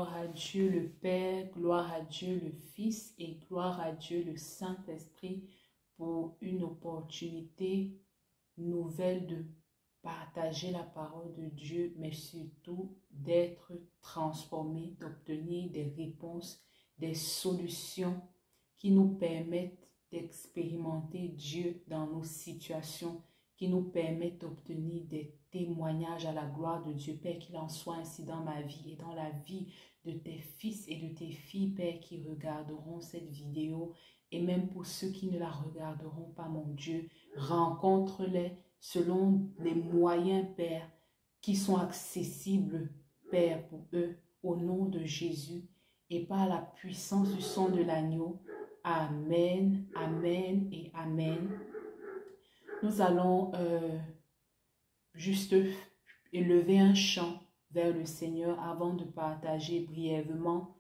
gloire à Dieu le Père, gloire à Dieu le Fils et gloire à Dieu le Saint-Esprit pour une opportunité nouvelle de partager la parole de Dieu, mais surtout d'être transformé, d'obtenir des réponses, des solutions qui nous permettent d'expérimenter Dieu dans nos situations, qui nous permettent d'obtenir des témoignages à la gloire de Dieu. Père, qu'il en soit ainsi dans ma vie et dans la vie de tes fils et de tes filles, Père, qui regarderont cette vidéo, et même pour ceux qui ne la regarderont pas, mon Dieu, rencontre-les selon les moyens, Père, qui sont accessibles, Père, pour eux, au nom de Jésus, et par la puissance du sang de l'agneau. Amen, amen et amen. Nous allons juste élever un chant vers le Seigneur avant de partager brièvement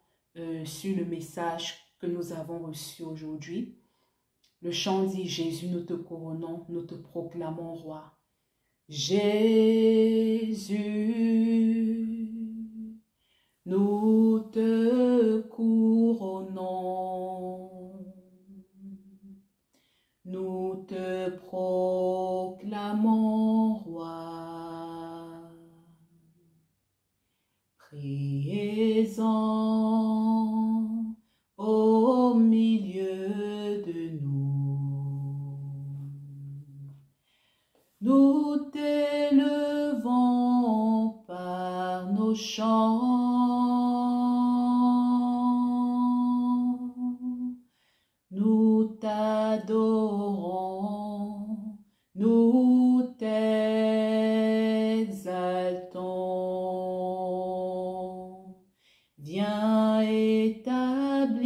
sur le message que nous avons reçu aujourd'hui. Le chant dit: Jésus, nous te couronnons, nous te proclamons roi. Jésus, nous te couronnons, nous te proclamons roi, présent au milieu de nous. Nous t'élevons par nos chants, nous t'adorons, nous t'exaltons. Viens établir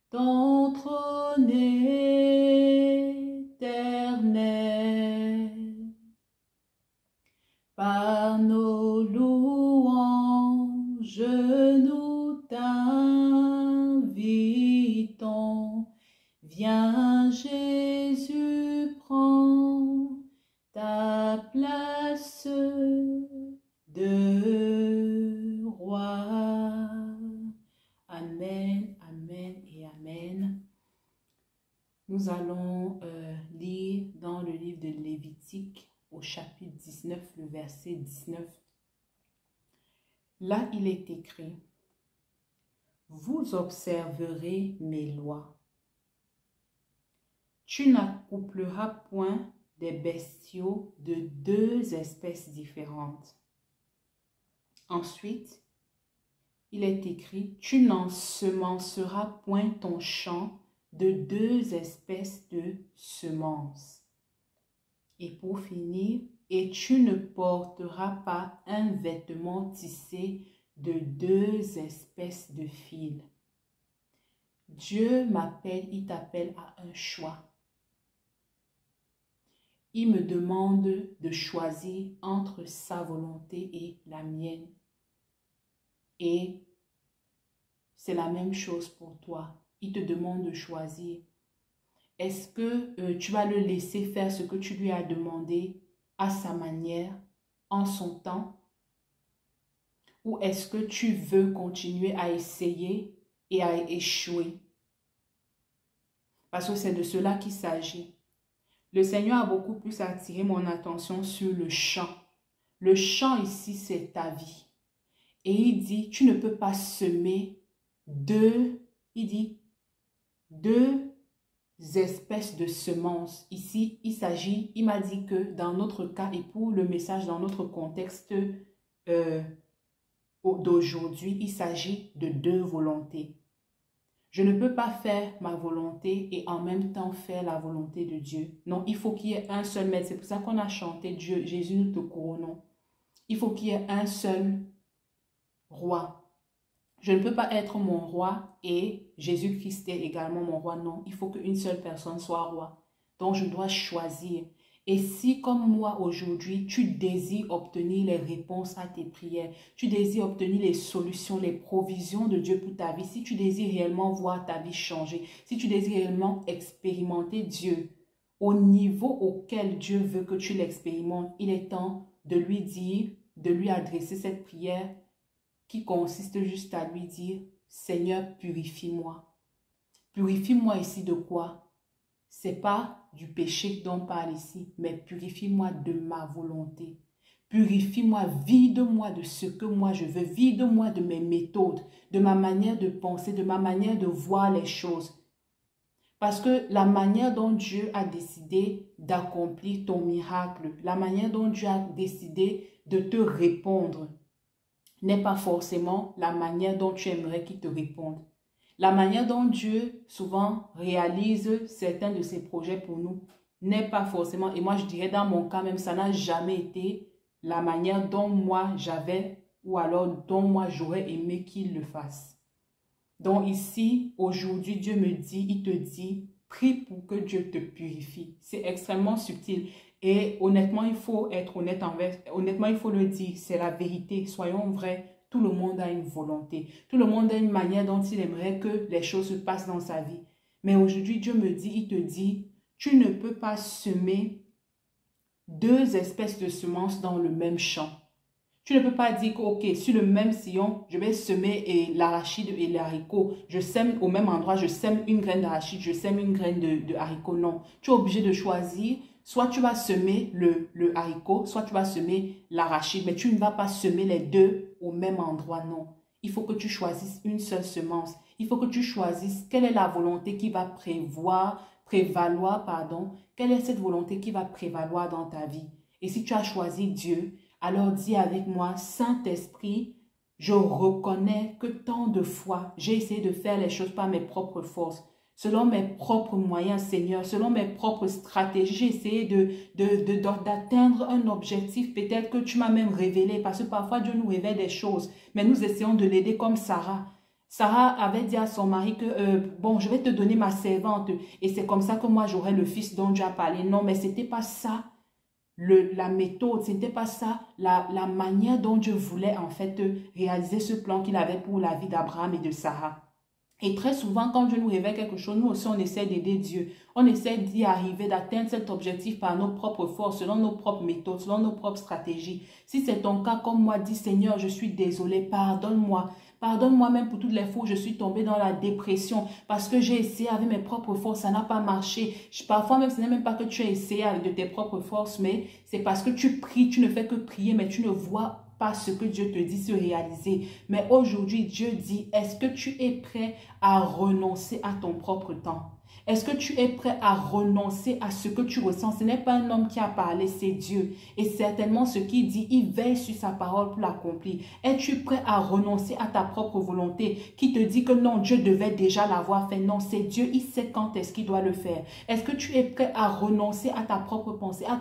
ton trône éternel. Par nos louanges, nous t'invitons. Viens Jésus, prends ta place de roi. Amen, amen et amen. Nous allons lire dans le livre de Lévitique au chapitre 19, le verset 19. Là, il est écrit: vous observerez mes lois. Tu n'accoupleras point des bestiaux de deux espèces différentes. Ensuite, il est écrit: tu n'ensemenceras point ton champ de deux espèces de semences. Et pour finir, et tu ne porteras pas un vêtement tissé de deux espèces de fils. Dieu m'appelle, il t'appelle à un choix. Il me demande de choisir entre sa volonté et la mienne. Et c'est la même chose pour toi. Il te demande de choisir. Est-ce que tu vas le laisser faire ce que tu lui as demandé à sa manière, en son temps? Ou est-ce que tu veux continuer à essayer et à échouer? Parce que c'est de cela qu'il s'agit. Le Seigneur a beaucoup plus attiré mon attention sur le champ. Le champ ici, c'est ta vie. Et il dit, tu ne peux pas semer deux espèces de semences. Ici, il s'agit, il m'a dit que dans notre cas et pour le message, dans notre contexte d'aujourd'hui, il s'agit de deux volontés. Je ne peux pas faire ma volonté et en même temps faire la volonté de Dieu. Non, il faut qu'il y ait un seul maître. C'est pour ça qu'on a chanté Dieu, Jésus, nous te couronnons. Il faut qu'il y ait un seul roi. Je ne peux pas être mon roi et Jésus-Christ est également mon roi. Non, il faut qu'une seule personne soit roi. Donc, je dois choisir. Et si, comme moi aujourd'hui, tu désires obtenir les réponses à tes prières, tu désires obtenir les solutions, les provisions de Dieu pour ta vie, si tu désires réellement voir ta vie changer, si tu désires réellement expérimenter Dieu au niveau auquel Dieu veut que tu l'expérimentes, il est temps de lui dire, de lui adresser cette prière qui consiste juste à lui dire, Seigneur, purifie-moi. Purifie-moi ici de quoi? C'est pas du péché dont on parle ici, mais purifie-moi de ma volonté. Purifie-moi, vide-moi de ce que moi je veux, vide-moi de mes méthodes, de ma manière de penser, de ma manière de voir les choses. Parce que la manière dont Dieu a décidé d'accomplir ton miracle, la manière dont Dieu a décidé de te répondre, n'est pas forcément la manière dont tu aimerais qu'il te réponde. La manière dont Dieu souvent réalise certains de ses projets pour nous n'est pas forcément, et moi je dirais dans mon cas même, ça n'a jamais été la manière dont moi j'avais ou alors dont moi j'aurais aimé qu'il le fasse. Donc ici, aujourd'hui, Dieu me dit, il te dit, prie pour que Dieu te purifie. C'est extrêmement subtil. Et honnêtement, il faut être honnête honnêtement, il faut le dire, c'est la vérité. Soyons vrais, tout le monde a une volonté. Tout le monde a une manière dont il aimerait que les choses se passent dans sa vie. Mais aujourd'hui, Dieu me dit, il te dit, tu ne peux pas semer deux espèces de semences dans le même champ. Tu ne peux pas dire que, ok, sur le même sillon, je vais semer l'arachide et les haricots. Je sème au même endroit, je sème une graine d'arachide, je sème une graine de haricot. Non, tu es obligé de choisir. Soit tu vas semer le haricot, soit tu vas semer l'arachide. Mais tu ne vas pas semer les deux au même endroit, non. Il faut que tu choisisses une seule semence. Il faut que tu choisisses quelle est la volonté qui va prévaloir. Quelle est cette volonté qui va prévaloir dans ta vie. Et si tu as choisi Dieu, alors dis avec moi, Saint-Esprit, je reconnais que tant de fois, j'ai essayé de faire les choses par mes propres forces, selon mes propres moyens, Seigneur, selon mes propres stratégies. J'ai essayé d'atteindre un objectif peut-être que tu m'as même révélé, parce que parfois Dieu nous révèle des choses, mais nous essayons de l'aider comme Sarah. Sarah avait dit à son mari que, bon, je vais te donner ma servante, et c'est comme ça que moi j'aurai le fils dont Dieu a parlé. Non, mais ce n'était pas ça. La méthode, ce n'était pas ça, la manière dont Dieu voulait en fait réaliser ce plan qu'il avait pour la vie d'Abraham et de Sarah. Et très souvent, quand Dieu nous révèle quelque chose, nous aussi on essaie d'aider Dieu. On essaie d'y arriver, d'atteindre cet objectif par nos propres forces, selon nos propres méthodes, selon nos propres stratégies. Si c'est ton cas comme moi, dis Seigneur, je suis désolé, pardonne-moi. Pardonne-moi même pour toutes les fois où je suis tombée dans la dépression parce que j'ai essayé avec mes propres forces, ça n'a pas marché. Parfois même, ce n'est même pas que tu as essayé avec de tes propres forces, mais c'est parce que tu pries, tu ne fais que prier, mais tu ne vois pas ce que Dieu te dit se réaliser. Mais aujourd'hui, Dieu dit, est-ce que tu es prêt à renoncer à ton propre temps? Est-ce que tu es prêt à renoncer à ce que tu ressens? Ce n'est pas un homme qui a parlé, c'est Dieu. Et certainement ce qu'il dit, il veille sur sa parole pour l'accomplir. Es-tu prêt à renoncer à ta propre volonté qui te dit que non, Dieu devait déjà l'avoir fait? Non, c'est Dieu, il sait quand est-ce qu'il doit le faire. Est-ce que tu es prêt à renoncer à ta propre pensée, à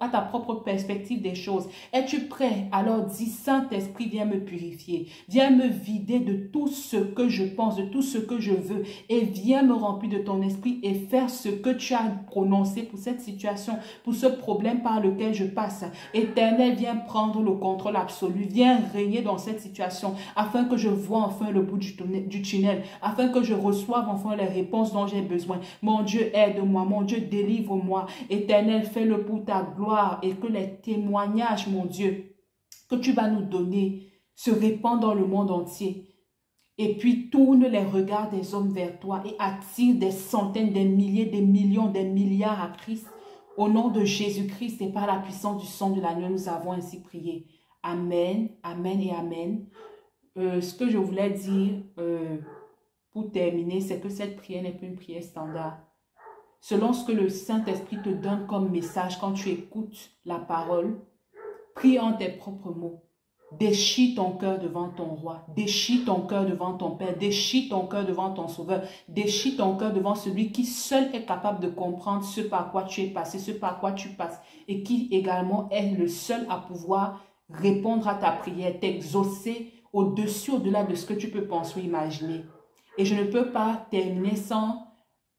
ta propre perspective des choses? Es-tu prêt? Alors dis, Saint-Esprit, viens me purifier. Viens me vider de tout ce que je pense, de tout ce que je veux et viens me remplir de ton esprit et faire ce que tu as prononcé pour cette situation, pour ce problème par lequel je passe. Éternel, viens prendre le contrôle absolu, viens régner dans cette situation afin que je vois enfin le bout du tunnel, afin que je reçoive enfin les réponses dont j'ai besoin. Mon Dieu, aide-moi, mon Dieu, délivre-moi. Éternel, fais-le pour ta gloire et que les témoignages, mon Dieu, que tu vas nous donner se répandent dans le monde entier. Et puis tourne les regards des hommes vers toi et attire des centaines, des milliers, des millions, des milliards à Christ. Au nom de Jésus-Christ et par la puissance du sang de l'agneau, nous avons ainsi prié. Amen, amen et amen. Ce que je voulais dire pour terminer, c'est que cette prière n'est plus une prière standard. Selon ce que le Saint-Esprit te donne comme message quand tu écoutes la parole, prie en tes propres mots. Déchire ton cœur devant ton roi, déchire ton cœur devant ton Père, déchire ton cœur devant ton Sauveur, déchire ton cœur devant celui qui seul est capable de comprendre ce par quoi tu es passé, ce par quoi tu passes et qui également est le seul à pouvoir répondre à ta prière, t'exaucer au-dessus, au-delà de ce que tu peux penser ou imaginer. Et je ne peux pas terminer sans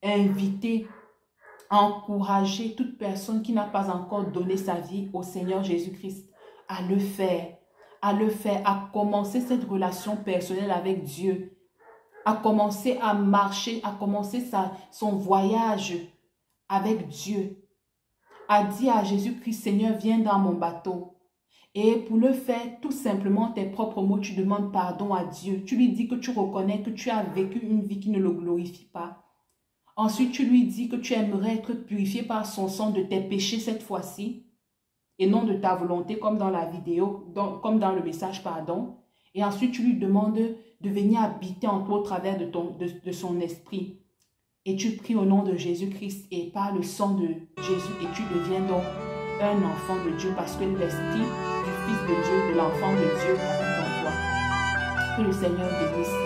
inviter, encourager toute personne qui n'a pas encore donné sa vie au Seigneur Jésus-Christ à le faire. À commencer cette relation personnelle avec Dieu, à commencer à marcher, à commencer son voyage avec Dieu, à dire à Jésus-Christ, Seigneur, viens dans mon bateau Et pour le faire, tout simplement, tes propres mots, tu demandes pardon à Dieu. Tu lui dis que tu reconnais que tu as vécu une vie qui ne le glorifie pas. Ensuite, tu lui dis que tu aimerais être purifié par son sang de tes péchés cette fois-ci et non de ta volonté comme dans la vidéo, comme dans le message pardon. Et ensuite, tu lui demandes de venir habiter en toi au travers de son esprit. Et tu pries au nom de Jésus-Christ et par le sang de Jésus et tu deviens donc un enfant de Dieu parce que l'esprit du Fils de Dieu, de l'enfant de Dieu habite en toi. Que le Seigneur bénisse.